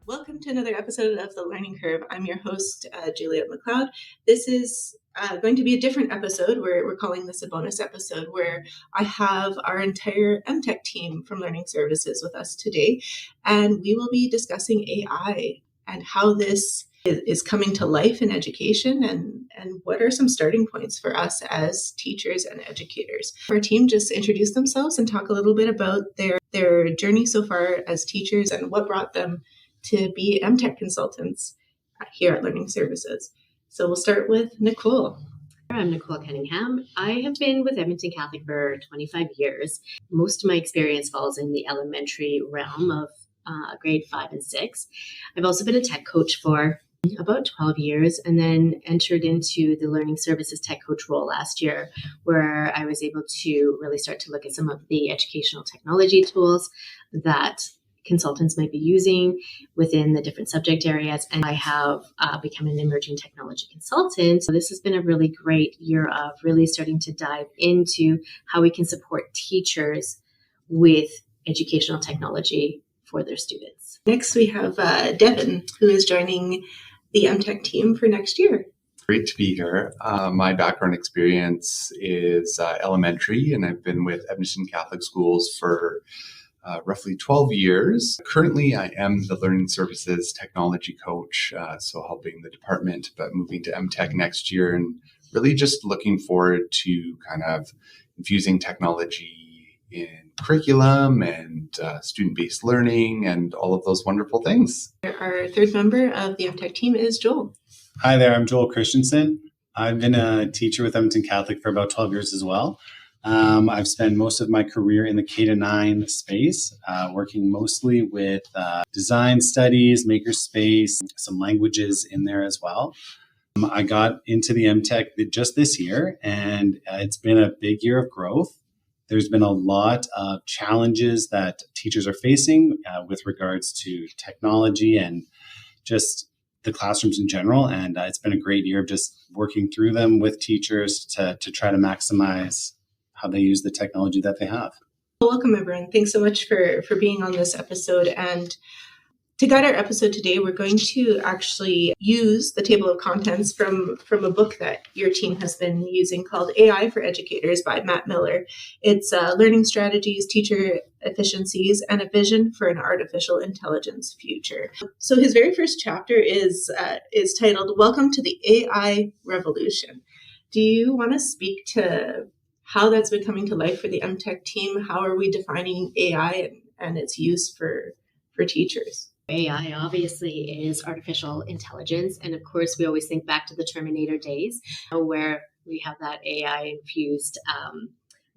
Welcome to another episode of The Learning Curve. I'm your host, Juliet McLeod. This is going to be a different episode. We're calling this a bonus episode where I have our entire EmTech team from Learning Services with us today, and we will be discussing AI and how this is coming to life in education and what are some starting points for us as teachers and educators. Our team just introduce themselves and talk a little bit about their journey so far as teachers and what brought them to be EmTech consultants here at Learning Services. So we'll start with Nicole. I'm Nicole Cunningham. I have been with Edmonton Catholic for 25 years. Most of my experience falls in the elementary realm of grade 5 and 6. I've also been a tech coach for about 12 years and then entered into the Learning Services tech coach role last year, where I was able to really start to look at some of the educational technology tools that consultants might be using within the different subject areas. And I have become an emerging technology consultant. So this has been a really great year of really starting to dive into how we can support teachers with educational technology for their students. Next, we have Devin, who is joining the EmTech team for next year. Great to be here. My background experience is elementary, and I've been with Edmonton Catholic Schools for roughly 12 years. Currently, I am the Learning Services technology coach, so helping the department, but moving to EmTech next year and really just looking forward to kind of infusing technology in curriculum and student-based learning and all of those wonderful things. Our third member of the EmTech team is Joel. Hi there, I'm Joel Christensen. I've been a teacher with Edmonton Catholic for about 12 years as well. I've spent most of my career in the K-9 space, working mostly with design studies, makerspace, some languages in there as well. I got into the EmTech just this year, and it's been a big year of growth. There's been a lot of challenges that teachers are facing with regards to technology and just the classrooms in general. And it's been a great year of just working through them with teachers to try to maximize how they use the technology that they have. Welcome, everyone. Thanks so much for being on this episode. And to guide our episode today, we're going to actually use the table of contents from a book that your team has been using called AI for Educators by Matt Miller. It's Learning Strategies, Teacher Efficiencies, and a Vision for an Artificial Intelligence Future. So his very first chapter is titled, Welcome to the AI Revolution. Do you want to speak to how that's been coming to life for the EmTech team? How are we defining AI and its use for teachers? AI obviously is artificial intelligence. And of course, we always think back to the Terminator days where we have that AI-infused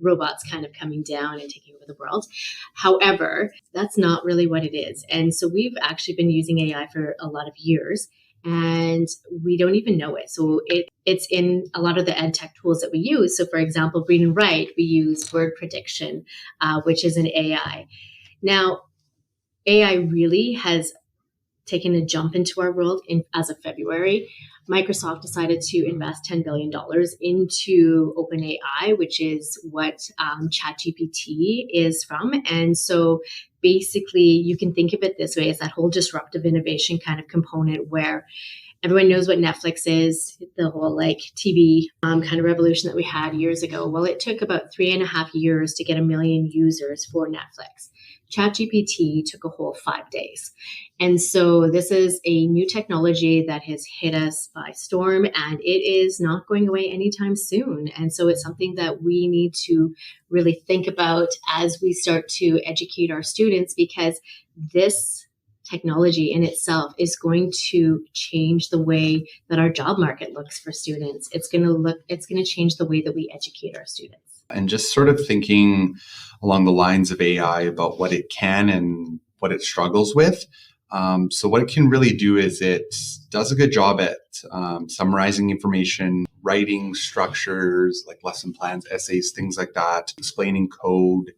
robots kind of coming down and taking over the world. However, that's not really what it is. And so we've actually been using AI for a lot of years, and we don't even know it. So it's in a lot of the ed tech tools that we use. So for example, read and write, we use word prediction, which is an AI. Now, AI really has taken a jump into our world as of February. Microsoft decided to invest $10 billion into OpenAI, which is what ChatGPT is from. And so basically, you can think of it this way, as that whole disruptive innovation kind of component where everyone knows what Netflix is, the whole TV kind of revolution that we had years ago. Well, it took about 3.5 years to get 1 million users for Netflix. ChatGPT took a whole 5 days. And so this is a new technology that has hit us by storm, and it is not going away anytime soon. And so it's something that we need to really think about as we start to educate our students, because this technology in itself is going to change the way that our job market looks for students. It's going to change the way that we educate our students. And just sort of thinking along the lines of AI about what it can and what it struggles with. So what it can really do is it does a good job at summarizing information, writing structures like lesson plans, essays, things like that, explaining code,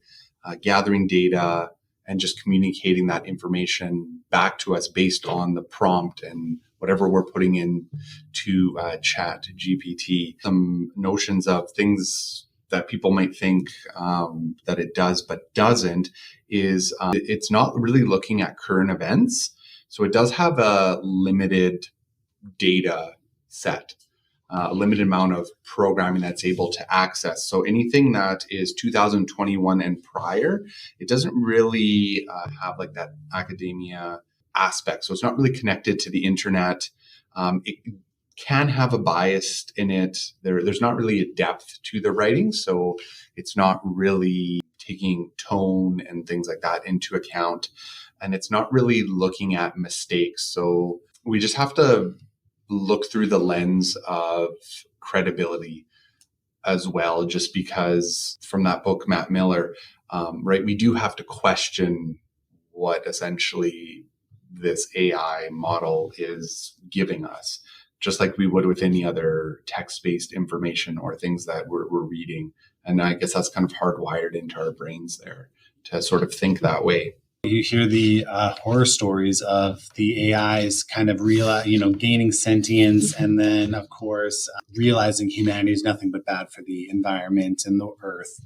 gathering data, and just communicating that information back to us based on the prompt and whatever we're putting in to Chat GPT. Some notions of things that people might think that it does but doesn't is it's not really looking at current events. So it does have a limited data set, a limited amount of programming that's able to access. So anything that is 2021 and prior, it doesn't really have like that academia aspect. So it's not really connected to the internet. It can have a bias in it. There's not really a depth to the writing. So it's not really taking tone and things like that into account. And it's not really looking at mistakes. So we just have to look through the lens of credibility as well, just because from that book, Matt Miller, right, we do have to question what essentially this AI model is giving us, just like we would with any other text-based information or things that we're reading. And I guess that's kind of hardwired into our brains there to sort of think that way. You hear the horror stories of the AIs kind of gaining sentience, and then, of course, realizing humanity is nothing but bad for the environment and the earth.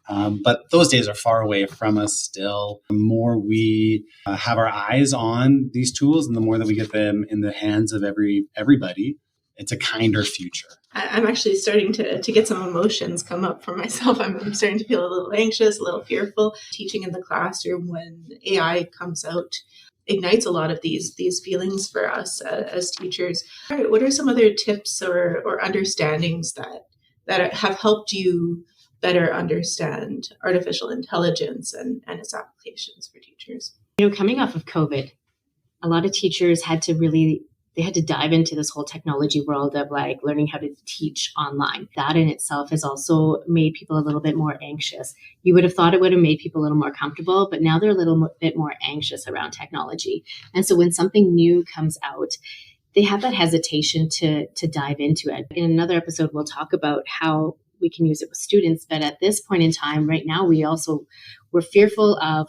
But those days are far away from us still. The more we have our eyes on these tools and the more that we get them in the hands of everybody, it's a kinder future. I'm actually starting to get some emotions come up for myself. I'm starting to feel a little anxious, a little fearful. Teaching in the classroom when AI comes out ignites a lot of these feelings for us as teachers. All right, what are some other tips or understandings that have helped you better understand artificial intelligence and its applications for teachers? Coming off of COVID, a lot of teachers had to dive into this whole technology world of like learning how to teach online. That in itself has also made people a little bit more anxious. You would have thought it would have made people a little more comfortable, but now they're a little bit more anxious around technology. And so when something new comes out, they have that hesitation to dive into it. In another episode, we'll talk about how we can use it with students. But at this point in time, right now, we're fearful of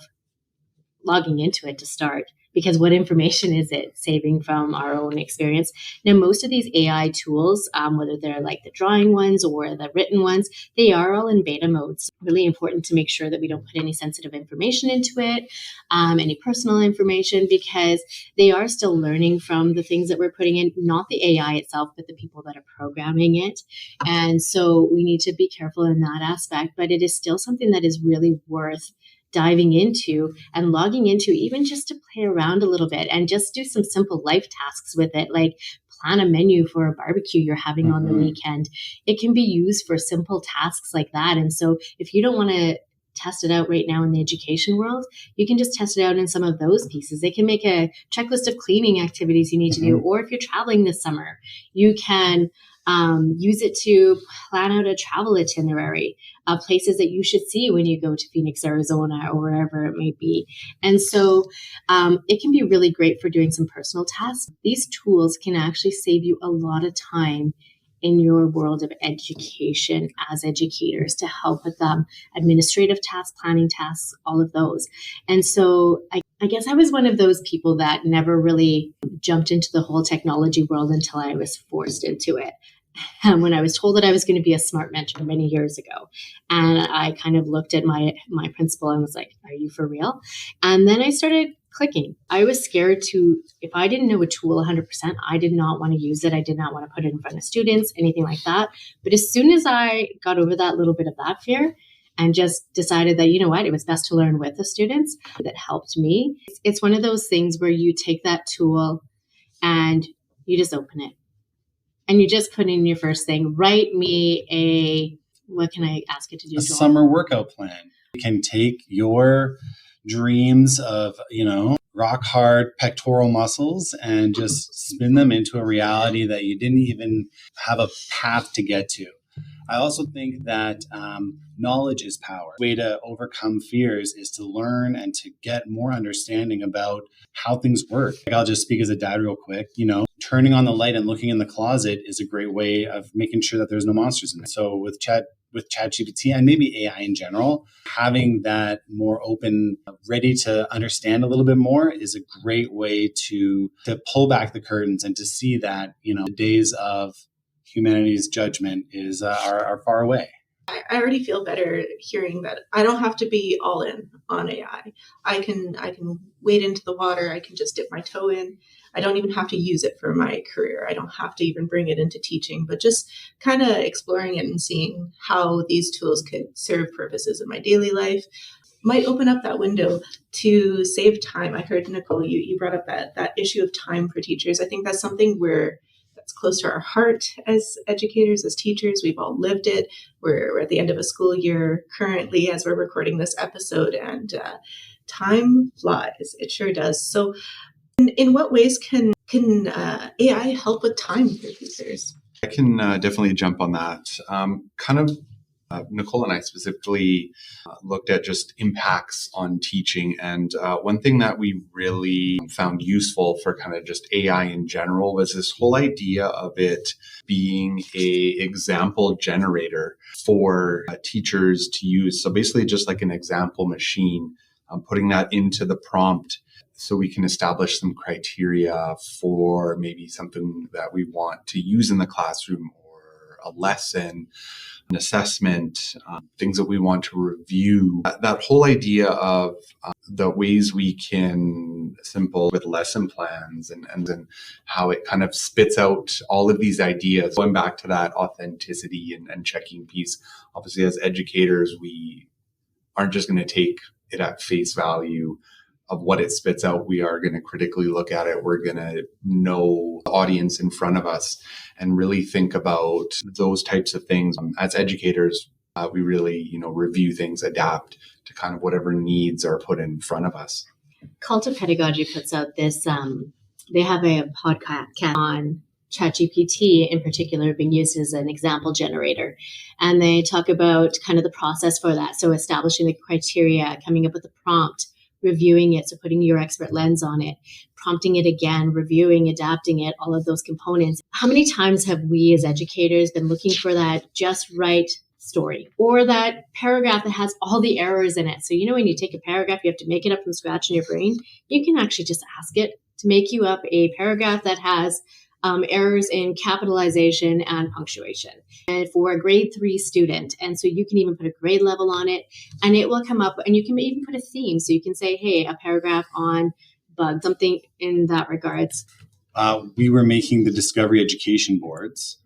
logging into it to start, because what information is it saving from our own experience? Now, most of these AI tools, whether they're like the drawing ones or the written ones, they are all in beta modes. Really important to make sure that we don't put any sensitive information into it, any personal information, because they are still learning from the things that we're putting in, not the AI itself, but the people that are programming it. And so we need to be careful in that aspect, but it is still something that is really worth diving into and logging into, even just to play around a little bit and just do some simple life tasks with it, like plan a menu for a barbecue you're having on the weekend. It can be used for simple tasks like that. And so if you don't want to test it out right now in the education world, you can just test it out in some of those pieces. They can make a checklist of cleaning activities you need to do, or if you're traveling this summer, you can use it to plan out a travel itinerary of places that you should see when you go to Phoenix, Arizona, or wherever it may be. And so it can be really great for doing some personal tasks. These tools can actually save you a lot of time in your world of education as educators to help with administrative tasks, planning tasks, all of those. And so I guess I was one of those people that never really jumped into the whole technology world until I was forced into it. When I was told that I was going to be a smart mentor many years ago. And I kind of looked at my principal and was like, are you for real? And then I started clicking. I was scared if I didn't know a tool 100%, I did not want to use it. I did not want to put it in front of students, anything like that. But as soon as I got over that little bit of that fear and just decided that, you know what, it was best to learn with the students, that helped me. It's one of those things where you take that tool and you just open it. And you just put in your first thing, write me what can I ask it to do? A summer workout plan. You can take your dreams of, rock hard pectoral muscles and just spin them into a reality that you didn't even have a path to get to. I also think that knowledge is power. The way to overcome fears is to learn and to get more understanding about how things work. I'll just speak as a dad real quick. Turning on the light and looking in the closet is a great way of making sure that there's no monsters in it. So with ChatGPT and maybe AI in general, having that more open, ready to understand a little bit more is a great way to pull back the curtains and to see that, the days of humanity's judgment are far away. I already feel better hearing that I don't have to be all in on AI. I can wade into the water. I can just dip my toe in. I don't even have to use it for my career. I don't have to even bring it into teaching, but just kind of exploring it and seeing how these tools could serve purposes in my daily life might open up that window to save time. I heard, Nicole, you brought up that issue of time for teachers. I think that's something that's close to our heart as educators, as teachers. We've all lived it. We're at the end of a school year currently as we're recording this episode, and time flies. It sure does. So in what ways can AI help with time for teachers? I can definitely jump on that. Nicole and I specifically looked at just impacts on teaching. And one thing that we really found useful for kind of just AI in general was this whole idea of it being a example generator for teachers to use. So basically just like an example machine, putting that into the prompt so we can establish some criteria for maybe something that we want to use in the classroom or a lesson, an assessment, things that we want to review. That whole idea of the ways we can simple with lesson plans and then how it kind of spits out all of these ideas. Going back to that authenticity and checking piece, obviously as educators, we aren't just going to take it at face value of what it spits out. We are going to critically look at it. We're going to know the audience in front of us and really think about those types of things. As educators, we really, review things, adapt to kind of whatever needs are put in front of us. Call to Pedagogy puts out this, they have a podcast on ChatGPT in particular being used as an example generator. And they talk about kind of the process for that. So establishing the criteria, coming up with a prompt, reviewing it, so putting your expert lens on it, prompting it again, reviewing, adapting it, all of those components. How many times have we as educators been looking for that just right story or that paragraph that has all the errors in it? So, when you take a paragraph, you have to make it up from scratch in your brain. You can actually just ask it to make you up a paragraph that has errors in capitalization and punctuation, and for a grade 3 student. And so you can even put a grade level on it and it will come up, and you can even put a theme. So you can say, hey, a paragraph on bug, something in that regards. We were making the Discovery Education boards,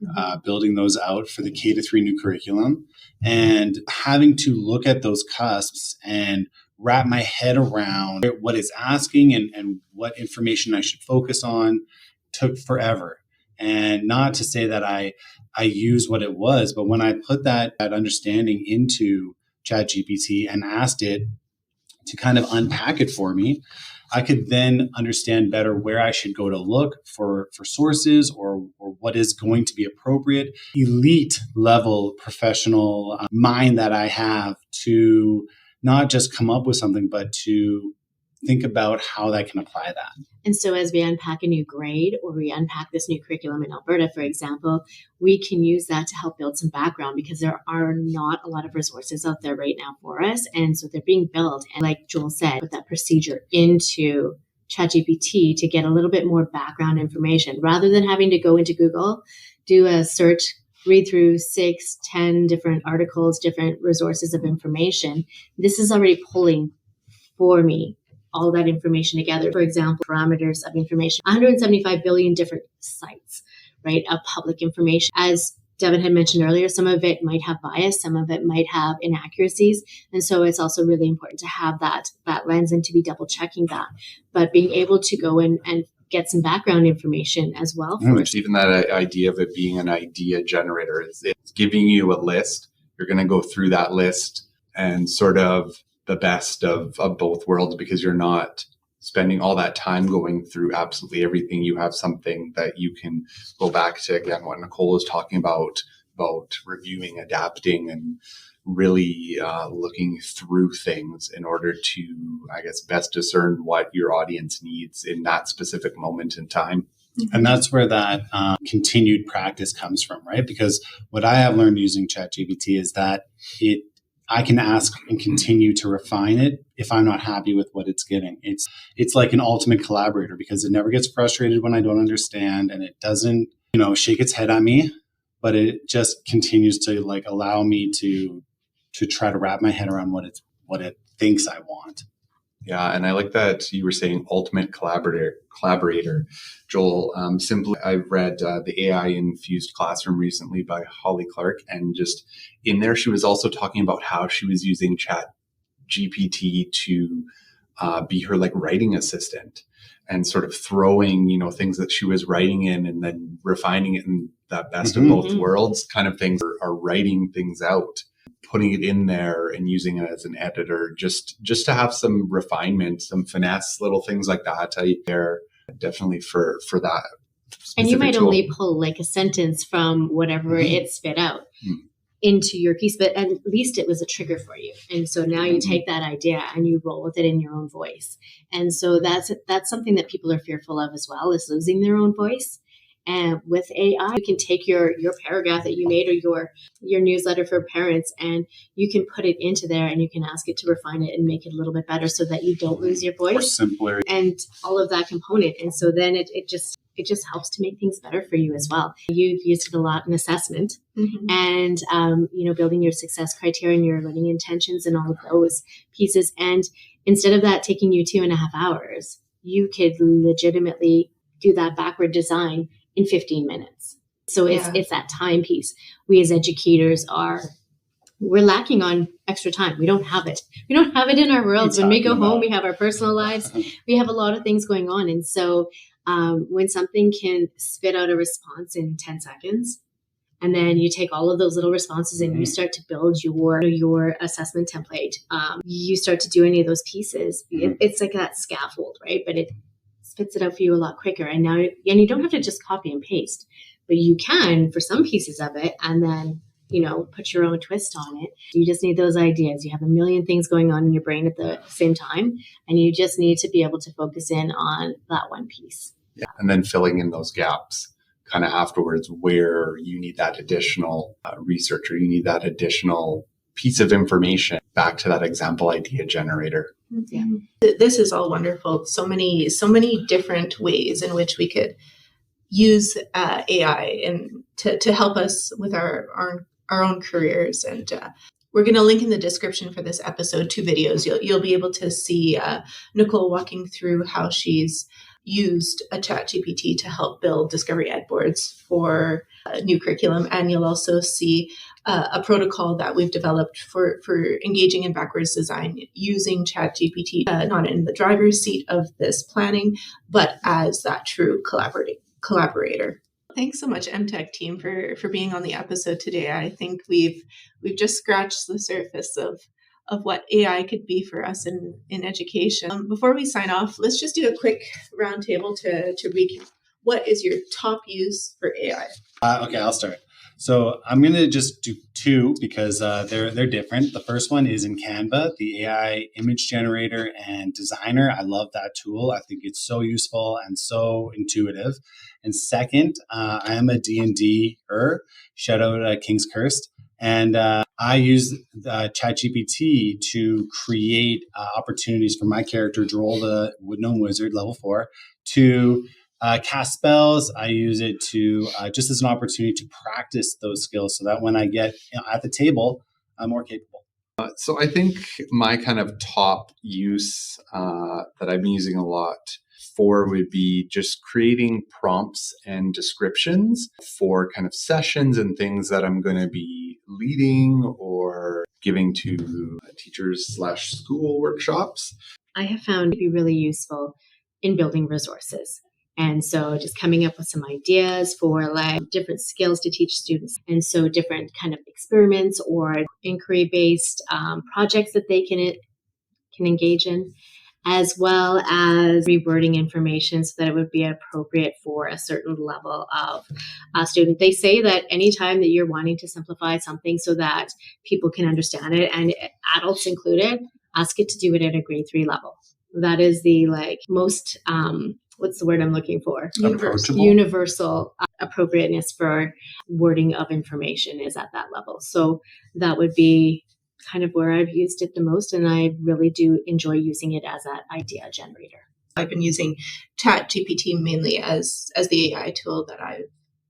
building those out for the K-3 new curriculum, and having to look at those cusps and wrap my head around what it's asking and what information I should focus on took forever. And not to say that I use what it was, but when I put that understanding into ChatGPT and asked it to kind of unpack it for me, I could then understand better where I should go to look for sources or what is going to be appropriate. Elite level professional mind that I have to not just come up with something, but to think about how I can apply that. And so as we unpack a new grade or we unpack this new curriculum in Alberta, for example, we can use that to help build some background because there are not a lot of resources out there right now for us. And so they're being built. And like Joel said, put that procedure into ChatGPT to get a little bit more background information rather than having to go into Google, do a search, read through 6, 10 different articles, different resources of information. This is already pulling for me all that information together. For example, parameters of information, 175 billion different sites, right, of public information. As Devin had mentioned earlier, some of it might have bias, some of it might have inaccuracies. And so it's also really important to have that lens and to be double checking that. But being able to go in and get some background information as well. Even that idea of it being an idea generator, it's giving you a list. You're going to go through that list and sort of the best of both worlds because you're not spending all that time going through absolutely everything. You have something that you can go back to, again, what Nicole was talking about reviewing, adapting, and really looking through things in order to, I guess, best discern what your audience needs in that specific moment in time. And that's where that continued practice comes from, right? Because what I have learned using ChatGPT is that I can ask and continue to refine it if I'm not happy with what it's giving. It's like an ultimate collaborator because it never gets frustrated when I don't understand and it doesn't, shake its head at me but it just continues to like allow me to try to wrap my head around what it thinks I want. Yeah, and I like that you were saying ultimate collaborator, Joel. Simply, I've read the AI infused classroom recently by Holly Clark, and just in there, she was also talking about how she was using Chat GPT to be her like writing assistant, and sort of throwing things that she was writing in, and then refining it in that best of both worlds kind of things. Are writing things out, putting it in there and using it as an editor, just to have some refinement, some finesse, little things like that. They're definitely for that. And you might tool. only pull like a sentence from whatever it spit out into your piece, but at least it was a trigger for you. And so now you take that idea and you roll with it in your own voice. And so that's something that people are fearful of as well, is losing their own voice. And with AI, you can take your paragraph that you made or your newsletter for parents, and you can put it into there and you can ask it to refine it and make it a little bit better so that you don't lose your voice. Or simpler. And all of that component. And so then it just helps to make things better for you as well. You've used it a lot in assessment and, building your success criteria and your learning intentions and all of those pieces. And instead of that taking you 2.5 hours, you could legitimately do that backward design in 15 minutes. So it's that time piece. We as educators we're lacking on extra time. We don't have it. We don't have it in our worlds. When we go home, we have our personal lives. We have a lot of things going on. And so when something can spit out a response in 10 seconds, and then you take all of those little responses and you start to build your assessment template, you start to do any of those pieces. It's like that scaffold, right? But it spits it out for you a lot quicker. And you don't have to just copy and paste, but you can for some pieces of it, and then put your own twist on it. You just need those ideas. You have a million things going on in your brain at the same time, and you just need to be able to focus in on that one piece. Yeah, and then filling in those gaps kind of afterwards where you need that additional research or you need that additional piece of information back to that example idea generator. Yeah. This is all wonderful. So many different ways in which we could use AI and to help us with our own careers. And we're going to link in the description for this episode 2 videos. You'll be able to see Nicole walking through how she's used a Chat GPT to help build Discovery Ed boards for new curriculum. And you'll also see a protocol that we've developed for engaging in backwards design using Chat GPT, not in the driver's seat of this planning, but as that true collaborator. Thanks so much, EmTech team, for being on the episode today. I think we've just scratched the surface of what AI could be for us in education. Before we sign off, let's just do a quick roundtable to recap. What is your top use for AI? Okay, I'll start. So I'm going to just do 2 because they're different. The first one is in Canva, the AI image generator and designer. I love that tool. I think it's so useful and so intuitive. And second, I am a D&D-er. Shout out King's Cursed. And I use ChatGPT to create opportunities for my character, Droll, the Wood-Gnome Wizard, level 4, to cast spells. I use it to just as an opportunity to practice those skills so that when I get at the table, I'm more capable. So I think my kind of top use that I've been using a lot for would be just creating prompts and descriptions for kind of sessions and things that I'm going to be leading or giving to teachers/school workshops. I have found it to be really useful in building resources. And so just coming up with some ideas for like different skills to teach students. And so different kind of experiments or inquiry-based projects that they can engage in, as well as rewording information so that it would be appropriate for a certain level of student. They say that anytime that you're wanting to simplify something so that people can understand it, and adults included, ask it to do it at a grade 3 level. That is the most, what's the word I'm looking for? Universal appropriateness for wording of information is at that level. So that would be kind of where I've used it the most, and I really do enjoy using it as that idea generator. I've been using Chat GPT mainly as the AI tool that I've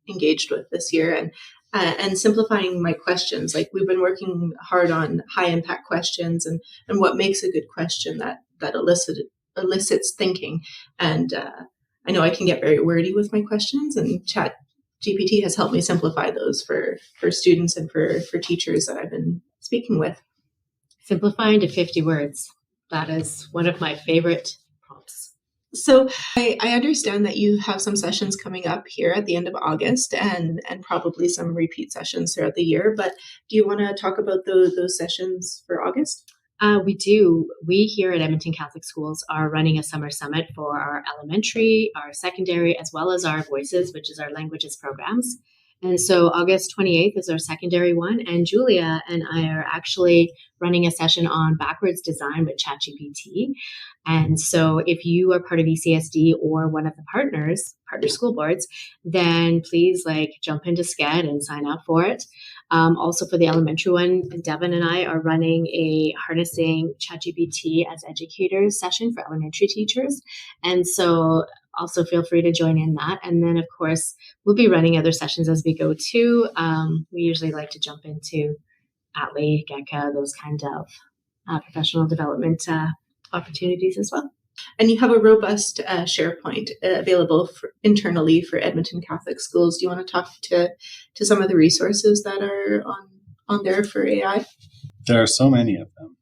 engaged with this year, and and simplifying my questions. Like we've been working hard on high impact questions and what makes a good question that elicits thinking. And I know I can get very wordy with my questions, and Chat GPT has helped me simplify those for students and for teachers that I've been speaking with. Simplifying to 50 words. That is one of my favorite prompts. So I understand that you have some sessions coming up here at the end of August and probably some repeat sessions throughout the year. But do you want to talk about those sessions for August? We do. We here at Edmonton Catholic Schools are running a summer summit for our elementary, our secondary, as well as our Voices, which is our languages programs. And so August 28th is our secondary one. And Julia and I are actually running a session on backwards design with ChatGPT. And so if you are part of ECSD or one of the partner school boards, then please jump into SCED and sign up for it. Also for the elementary one, Devin and I are running a harnessing ChatGPT as educators session for elementary teachers. And so also feel free to join in that. And then, of course, we'll be running other sessions as we go too. We usually like to jump into Atlee, GECA, those kind of professional development opportunities as well. And you have a robust SharePoint available internally for Edmonton Catholic Schools. Do you want to talk to some of the resources that are on there for AI? There are so many of them.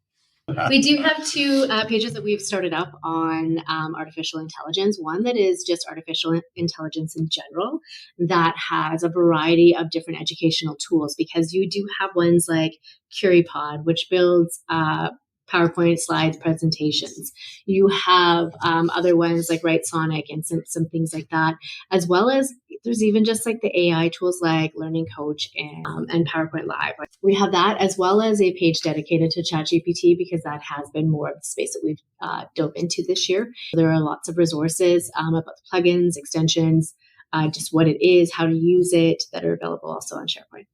We do have two pages that we've started up on artificial intelligence. One that is just artificial intelligence in general that has a variety of different educational tools, because you do have ones like CurryPod, which builds PowerPoint slides, presentations. You have other ones like WriteSonic and some things like that, as well as there's even just like the AI tools like Learning Coach and PowerPoint Live. We have that, as well as a page dedicated to ChatGPT, because that has been more of the space that we've dove into this year. There are lots of resources about the plugins, extensions, just what it is, how to use it, that are available also on SharePoint.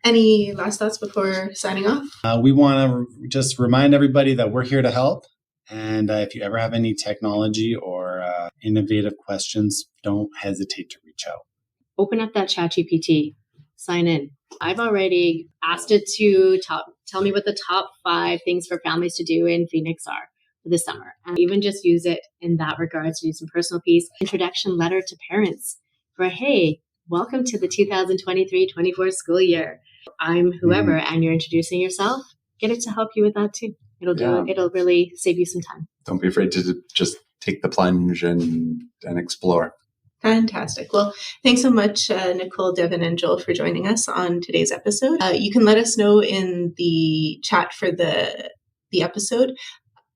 Any last thoughts before signing off? We want to just remind everybody that we're here to help. And if you ever have any technology or innovative questions, don't hesitate to reach out. Open up that ChatGPT, sign in. I've already asked it to tell me what the top 5 things for families to do in Phoenix are for this summer. And even just use it in that regards to do some personal piece. Introduction letter to parents for, hey, welcome to the 2023-24 school year. I'm whoever, and you're introducing yourself. Get it to help you with that too. It'll really save you some time. Don't be afraid to just take the plunge and explore. Fantastic. Well, thanks so much, Nicole, Devin, and Joel, for joining us on today's episode. You can let us know in the chat for the episode,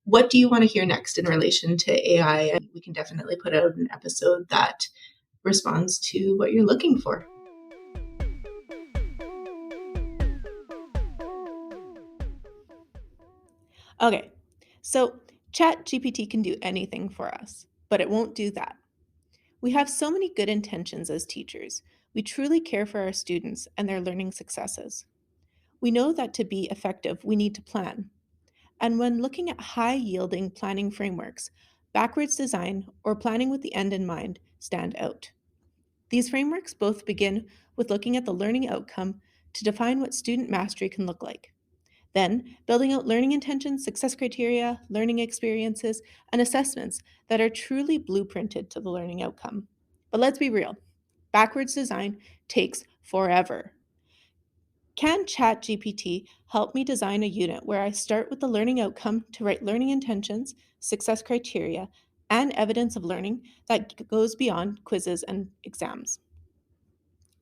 what do you want to hear next in relation to AI? And we can definitely put out an episode that responds to what you're looking for. Okay, so ChatGPT can do anything for us, but it won't do that. We have so many good intentions as teachers. We truly care for our students and their learning successes. We know that to be effective, we need to plan. And when looking at high-yielding planning frameworks, backwards design or planning with the end in mind stand out. These frameworks both begin with looking at the learning outcome to define what student mastery can look like. Then, building out learning intentions, success criteria, learning experiences, and assessments that are truly blueprinted to the learning outcome. But let's be real, backwards design takes forever. Can ChatGPT help me design a unit where I start with the learning outcome to write learning intentions, success criteria, and evidence of learning that goes beyond quizzes and exams?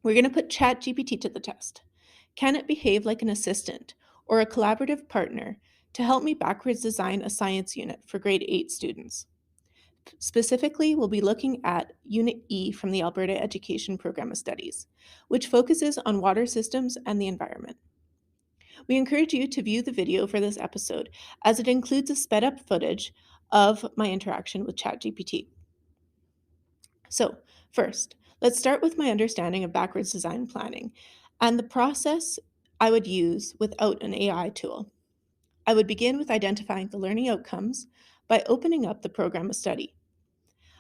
We're going to put ChatGPT to the test. Can it behave like an assistant or a collaborative partner to help me backwards design a science unit for grade 8 students? Specifically, we'll be looking at Unit E from the Alberta Education Program of Studies, which focuses on water systems and the environment. We encourage you to view the video for this episode, as it includes a sped up footage of my interaction with ChatGPT. So, first, let's start with my understanding of backwards design planning and the process I would use without an AI tool. I would begin with identifying the learning outcomes by opening up the program of study.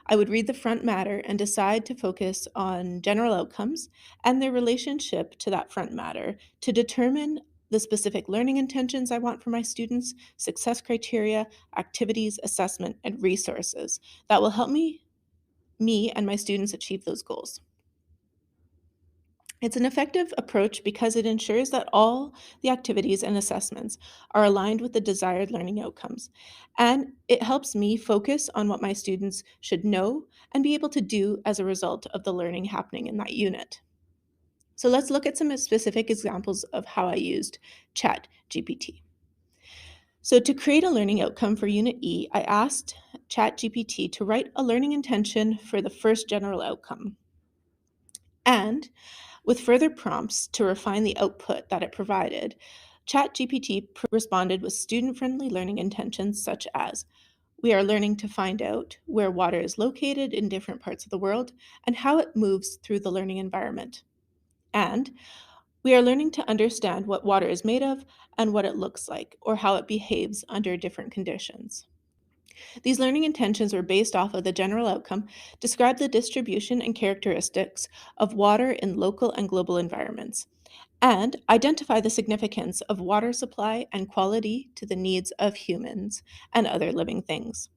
I would read the front matter and decide to focus on general outcomes and their relationship to that front matter to determine the specific learning intentions I want for my students, success criteria, activities, assessment, and resources that will help me and my students achieve those goals. It's an effective approach because it ensures that all the activities and assessments are aligned with the desired learning outcomes, and it helps me focus on what my students should know and be able to do as a result of the learning happening in that unit. So let's look at some specific examples of how I used ChatGPT. So to create a learning outcome for Unit E, I asked ChatGPT to write a learning intention for the first general outcome, and with further prompts to refine the output that it provided, ChatGPT responded with student-friendly learning intentions such as, we are learning to find out where water is located in different parts of the world and how it moves through the learning environment. And we are learning to understand what water is made of and what it looks like, or how it behaves under different conditions. These learning intentions were based off of the general outcome, describe the distribution and characteristics of water in local and global environments, and identify the significance of water supply and quality to the needs of humans and other living things.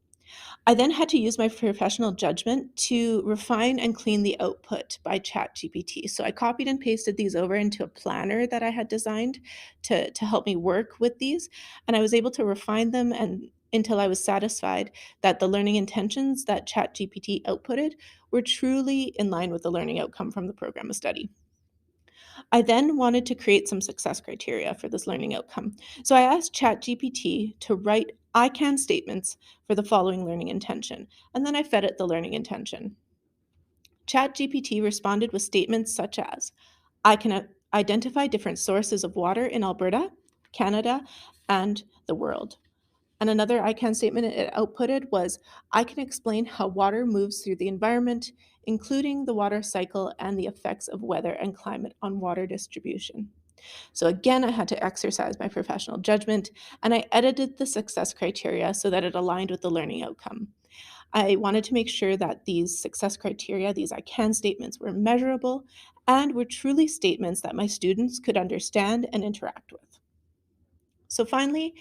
I then had to use my professional judgment to refine and clean the output by ChatGPT. So I copied and pasted these over into a planner that I had designed to help me work with these. And I was able to refine them and until I was satisfied that the learning intentions that ChatGPT outputted were truly in line with the learning outcome from the program of study. I then wanted to create some success criteria for this learning outcome. So I asked ChatGPT to write I can statements for the following learning intention, and then I fed it the learning intention. ChatGPT responded with statements such as, I can identify different sources of water in Alberta, Canada, and the world. And another I can statement it outputted was, I can explain how water moves through the environment, including the water cycle and the effects of weather and climate on water distribution. So again, I had to exercise my professional judgment, and I edited the success criteria so that it aligned with the learning outcome. I wanted to make sure that these success criteria, these I can statements, were measurable and were truly statements that my students could understand and interact with. So finally,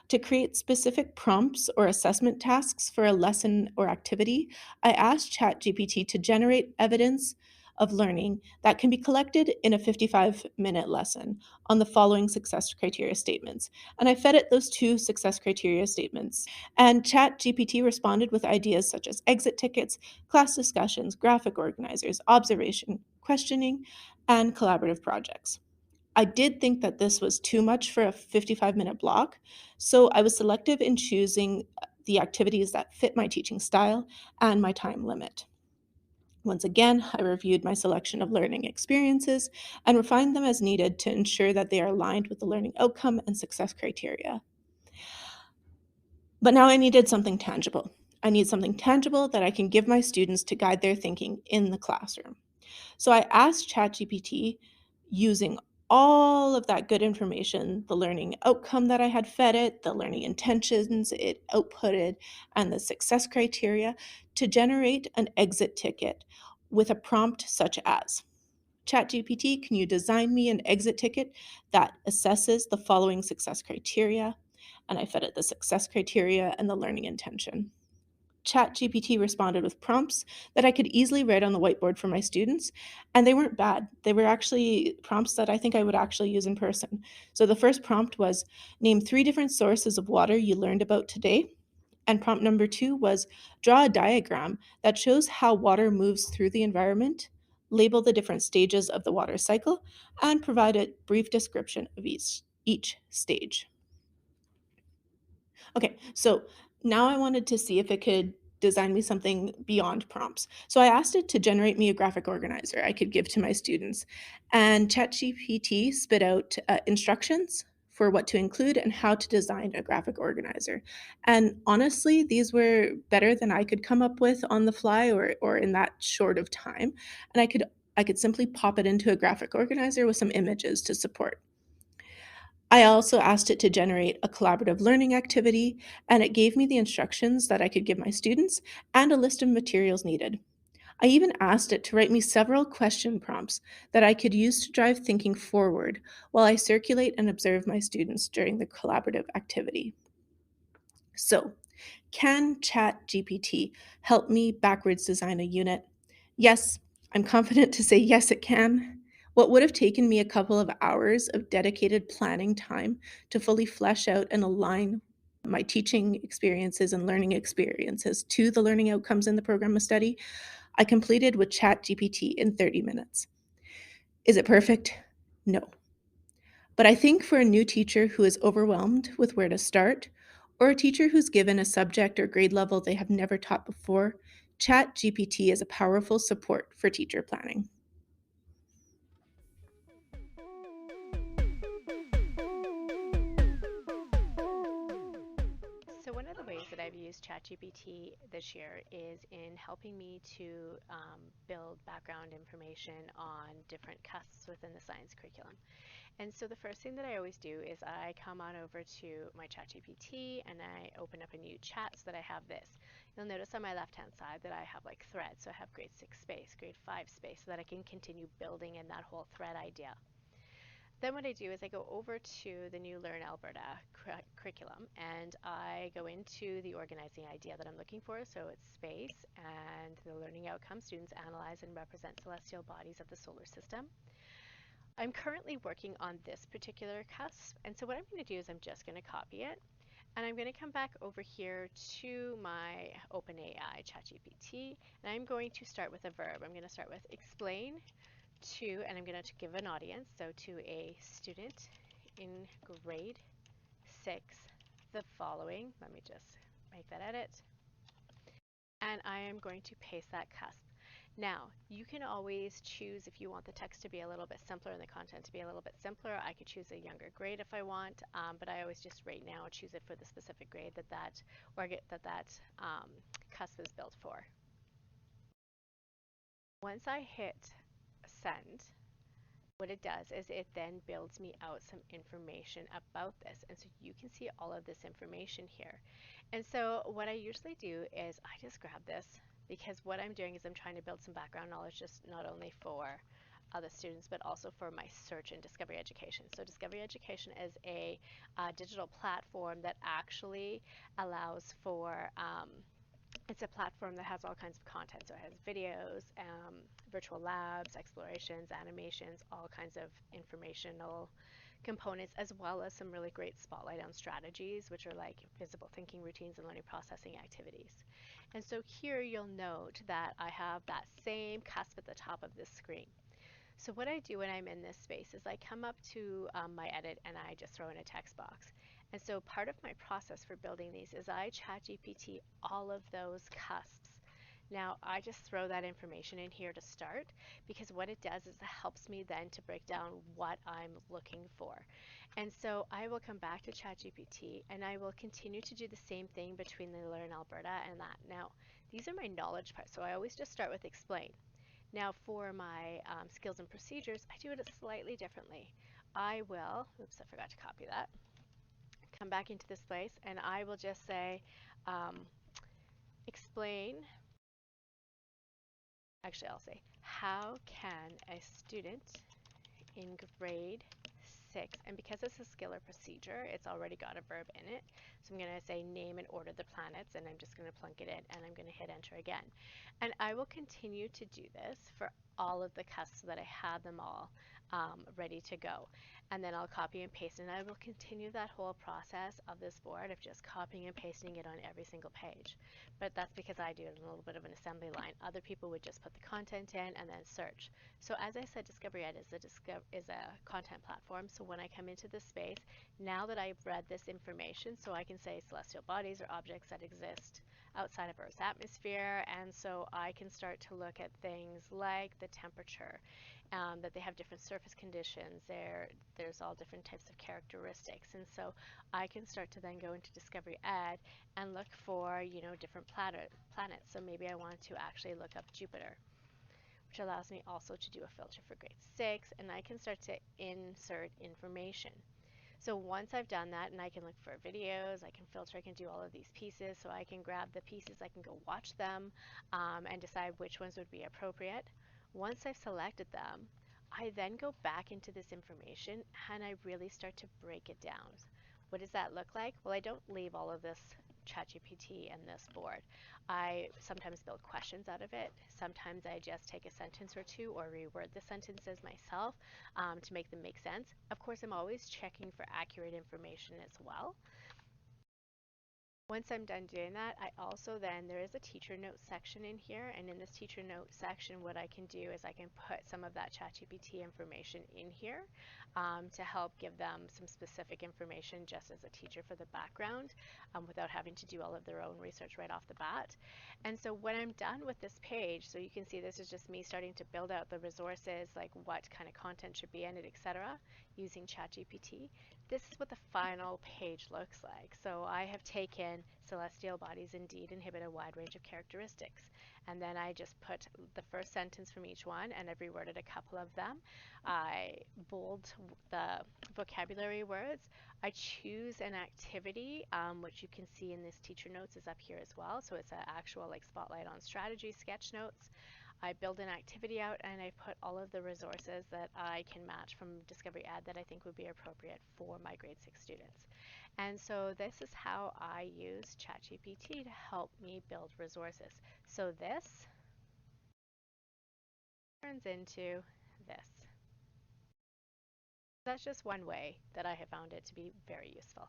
to create specific prompts or assessment tasks for a lesson or activity, I asked ChatGPT to generate evidence of learning that can be collected in a 55-minute lesson on the following success criteria statements. And I fed it those 2 success criteria statements. And ChatGPT responded with ideas such as exit tickets, class discussions, graphic organizers, observation, questioning, and collaborative projects. I did think that this was too much for a 55-minute block, so I was selective in choosing the activities that fit my teaching style and my time limit. Once again, I reviewed my selection of learning experiences and refined them as needed to ensure that they are aligned with the learning outcome and success criteria. But now I needed something tangible. I need something tangible that I can give my students to guide their thinking in the classroom. So I asked ChatGPT, using all of that good information, the learning outcome that I had fed it, the learning intentions it outputted, and the success criteria, to generate an exit ticket with a prompt such as, ChatGPT, can you design me an exit ticket that assesses the following success criteria? And I fed it the success criteria and the learning intention. ChatGPT responded with prompts that I could easily write on the whiteboard for my students, and they weren't bad. They were actually prompts that I think I would actually use in person. So the first prompt was, name 3 different sources of water you learned about today. And prompt number 2 was, draw a diagram that shows how water moves through the environment, label the different stages of the water cycle, and provide a brief description of each stage. Okay, so now I wanted to see if it could design me something beyond prompts. So I asked it to generate me a graphic organizer I could give to my students. And ChatGPT spit out instructions for what to include and how to design a graphic organizer. And honestly, these were better than I could come up with on the fly or in that short of time. And I could simply pop it into a graphic organizer with some images to support. I also asked it to generate a collaborative learning activity, and it gave me the instructions that I could give my students and a list of materials needed. I even asked it to write me several question prompts that I could use to drive thinking forward while I circulate and observe my students during the collaborative activity. So, can ChatGPT help me backwards design a unit? Yes, I'm confident to say yes, it can. What would have taken me a couple of hours of dedicated planning time to fully flesh out and align my teaching experiences and learning experiences to the learning outcomes in the program of study, I completed with ChatGPT in 30 minutes. Is it perfect? No. But I think for a new teacher who is overwhelmed with where to start, or a teacher who's given a subject or grade level they have never taught before, ChatGPT is a powerful support for teacher planning. So one of the ways that I've used ChatGPT this year is in helping me to build background information on different cusps within the science curriculum. And so the first thing that I always do is I come on over to my ChatGPT and I open up a new chat so that I have this. You'll notice on my left-hand side that I have like threads. So I have grade 6 space, grade 5 space, so that I can continue building in that whole thread idea. Then what I do is I go over to the new Learn Alberta curriculum and I go into the organizing idea that I'm looking for. So it's space and the learning outcome. Students analyze and represent celestial bodies of the solar system. I'm currently working on this particular cusp, and so what I'm going to do is I'm just going to copy it, and I'm going to come back over here to my OpenAI ChatGPT, and I'm going to start with a verb. I'm going to start with explain to, and I'm going to give an audience, so to a student in grade 6, the following. Let me just make that edit, and I am going to paste that cusp. Now, you can always choose if you want the text to be a little bit simpler and the content to be a little bit simpler. I could choose a younger grade if I want, but I always just right now choose it for the specific grade that cusp is built for. Once I hit send, what it does is it then builds me out some information about this. And so you can see all of this information here. And so what I usually do is I just grab this because what I'm doing is I'm trying to build some background knowledge just not only for the students but also for my search and discovery education. So discovery education is a digital platform that actually allows for it's a platform that has all kinds of content. So it has videos, virtual labs, explorations, animations, all kinds of informational components, as well as some really great spotlight on strategies, which are like visible thinking routines and learning processing activities. And so here you'll note that I have that same cusp at the top of this screen. So what I do when I'm in this space is I come up to my edit and I just throw in a text box. And so part of my process for building these is I ChatGPT all of those cusps. Now I just throw that information in here to start because what it does is it helps me then to break down what I'm looking for. And so I will come back to ChatGPT and I will continue to do the same thing between the Learn Alberta and that. Now these are my knowledge parts, so I always just start with explain. Now for my skills and procedures, I do it slightly differently. I will, oops, I forgot to copy that, come back into this place and I will just say explain, actually I'll say, how can a student in grade 6, and because it's a skill or procedure, it's already got a verb in it. So I'm going to say name and order the planets, and I'm just going to plunk it in, and I'm going to hit enter again. And I will continue to do this for all of the cusps so that I have them all ready to go. And then I'll copy and paste, and I will continue that whole process of this board of just copying and pasting it on every single page. But that's because I do it in a little bit of an assembly line. Other people would just put the content in and then search. So as I said, Discovery Ed is a content platform. So when I come into this space, now that I've read this information, so I can say celestial bodies are objects that exist outside of Earth's atmosphere, and so I can start to look at things like the temperature, that they have different surface conditions, there's all different types of characteristics, and so I can start to then go into Discovery Ed and look for, different planets. So maybe I want to actually look up Jupiter, which allows me also to do a filter for grade 6, and I can start to insert information. So once I've done that, and I can look for videos, I can filter, I can do all of these pieces. So I can grab the pieces, I can go watch them, and decide which ones would be appropriate. Once I've selected them, I then go back into this information and I really start to break it down. What does that look like? Well, I don't leave all of this ChatGPT and this board. I sometimes build questions out of it. Sometimes I just take a sentence or two or reword the sentences myself to make them make sense. Of course, I'm always checking for accurate information as well. Once I'm done doing that, I also then, there is a teacher notes section in here, and in this teacher notes section, what I can do is I can put some of that ChatGPT information in here to help give them some specific information just as a teacher for the background without having to do all of their own research right off the bat. And so when I'm done with this page, so you can see this is just me starting to build out the resources, like what kind of content should be in it, etc., using ChatGPT. This is what the final page looks like. So I have taken celestial bodies indeed inhibit a wide range of characteristics. And then I just put the first sentence from each one, and I've reworded a couple of them. I bold the vocabulary words. I choose an activity, which you can see in this teacher notes is up here as well. So it's an actual like spotlight on strategy sketch notes. I build an activity out and I put all of the resources that I can match from Discovery Ed that I think would be appropriate for my grade 6 students. And so this is how I use ChatGPT to help me build resources. So this turns into this. That's just one way that I have found it to be very useful.